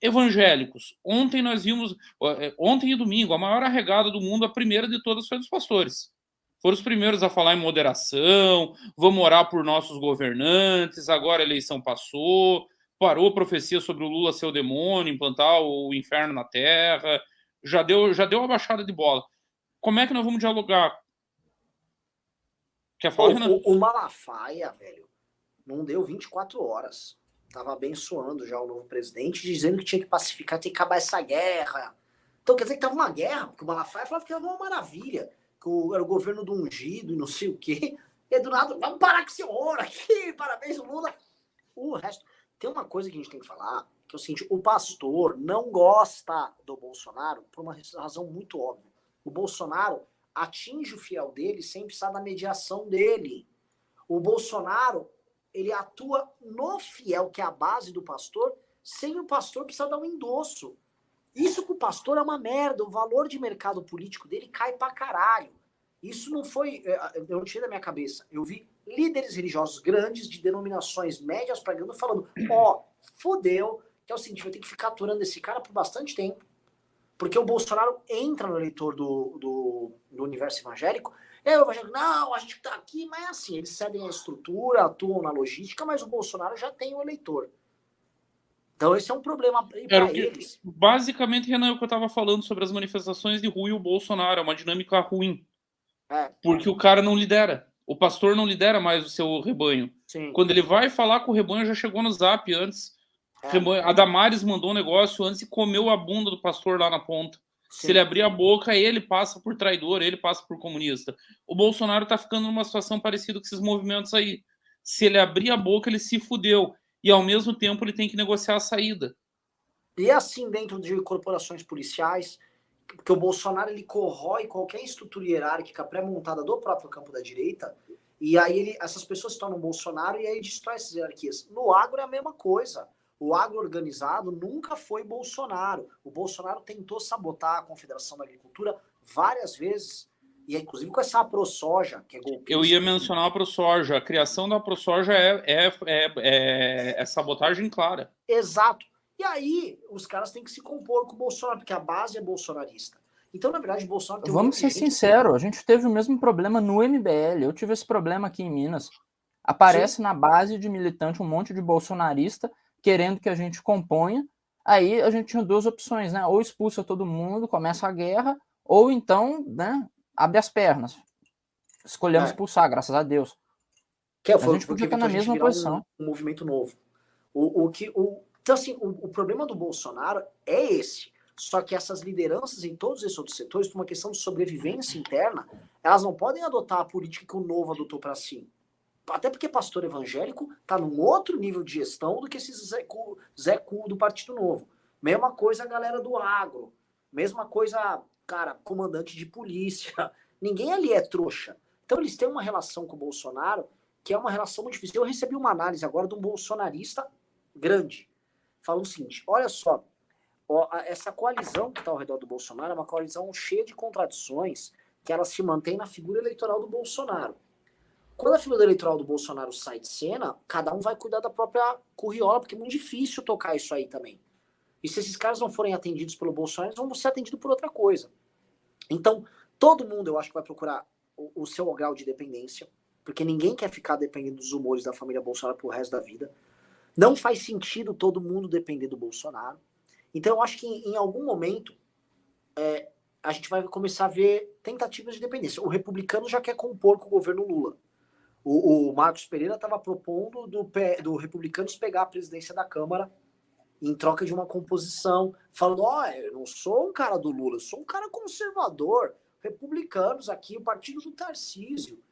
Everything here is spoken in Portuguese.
evangélicos. Ontem nós vimos, ontem e domingo, a maior arregada do mundo, a primeira de todas foi dos pastores. Foram os primeiros a falar em moderação, vamos orar por nossos governantes, agora a eleição passou, parou a profecia sobre o Lula ser o demônio, implantar o inferno na terra, já deu uma baixada de bola. Como é que nós vamos dialogar? Quer falar, Renan? O Malafaia, velho, não deu 24 horas. Tava abençoando já o novo presidente, dizendo que tinha que pacificar, tinha que acabar essa guerra. Então quer dizer que tava uma guerra, porque o Malafaia falava que era uma maravilha, que era o governo do ungido e não sei o quê. E do nada, vamos parar com esse ouro aqui, parabéns, Lula. O resto. Tem uma coisa que a gente tem que falar, que é o seguinte, o pastor não gosta do Bolsonaro por uma razão muito óbvia. O Bolsonaro atinge o fiel dele sem precisar da mediação dele. O Bolsonaro, ele atua no fiel, que é a base do pastor, sem o pastor precisar dar um endosso. Isso pro pastor é uma merda. O valor de mercado político dele cai pra caralho. Isso não foi... Eu não tirei da minha cabeça. Eu vi líderes religiosos grandes de denominações médias pregando, falando, fodeu, que é o seguinte, vai ter que ficar aturando esse cara por bastante tempo. Porque o Bolsonaro entra no eleitor do universo evangélico. O evangélico, não, a gente tá aqui, mas é assim, eles cedem a estrutura, atuam na logística, mas o Bolsonaro já tem o eleitor. Então esse é um problema para eles. Basicamente, Renan, é o que eu estava falando sobre as manifestações de Rui e o Bolsonaro, é uma dinâmica ruim. Porque o cara não lidera. O pastor não lidera mais o seu rebanho. Sim. Quando ele vai falar com o rebanho, já chegou no zap antes. A Damares mandou um negócio antes e comeu a bunda do pastor lá na ponta. Sim. Se ele abrir a boca, ele passa por traidor, ele passa por comunista. O Bolsonaro tá ficando numa situação parecida com esses movimentos aí. Se ele abrir a boca, ele se fudeu. E ao mesmo tempo ele tem que negociar a saída. E assim dentro de corporações policiais, porque o Bolsonaro ele corrói qualquer estrutura hierárquica pré-montada do próprio campo da direita, e aí essas pessoas se tornam Bolsonaro e aí destrói essas hierarquias. No agro é a mesma coisa. O agro organizado nunca foi Bolsonaro. O Bolsonaro tentou sabotar a Confederação da Agricultura várias vezes, e inclusive com essa ProSoja, que é golpista. Eu ia mencionar a ProSoja. A criação da ProSoja é sabotagem clara. Exato. E aí, os caras têm que se compor com o Bolsonaro, porque a base é bolsonarista. Então, na verdade, o Bolsonaro tem Vamos ser sinceros, a gente teve o mesmo problema no MBL. Eu tive esse problema aqui em Minas. Aparece na base de militante um monte de bolsonarista querendo que a gente componha. Aí a gente tinha duas opções, né? Ou expulsa todo mundo, começa a guerra, ou então, né, abre as pernas. Escolhemos expulsar, graças a Deus. A gente podia estar na mesma posição. Um movimento novo. Então, assim, o problema do Bolsonaro é esse. Só que essas lideranças em todos esses outros setores, por uma questão de sobrevivência interna, elas não podem adotar a política que o Novo adotou para si. Até porque pastor evangélico está num outro nível de gestão do que esse Zé Cu do Partido Novo. Mesma coisa a galera do agro. Mesma coisa, cara, comandante de polícia. Ninguém ali é trouxa. Então eles têm uma relação com o Bolsonaro que é uma relação muito difícil. Eu recebi uma análise agora de um bolsonarista grande, falando o seguinte, olha só, essa coalizão que está ao redor do Bolsonaro é uma coalizão cheia de contradições que ela se mantém na figura eleitoral do Bolsonaro. Quando a figura eleitoral do Bolsonaro sai de cena, cada um vai cuidar da própria curriola, porque é muito difícil tocar isso aí também. E se esses caras não forem atendidos pelo Bolsonaro, eles vão ser atendidos por outra coisa. Então, todo mundo, eu acho que vai procurar o seu grau de dependência, porque ninguém quer ficar dependendo dos humores da família Bolsonaro pro resto da vida. Não faz sentido todo mundo depender do Bolsonaro. Então eu acho que em algum momento a gente vai começar a ver tentativas de dependência. O republicano já quer compor com o governo Lula. O Marcos Pereira estava propondo do Republicanos pegar a presidência da Câmara em troca de uma composição, falando, eu não sou um cara do Lula, eu sou um cara conservador. Republicanos aqui, o partido do Tarcísio.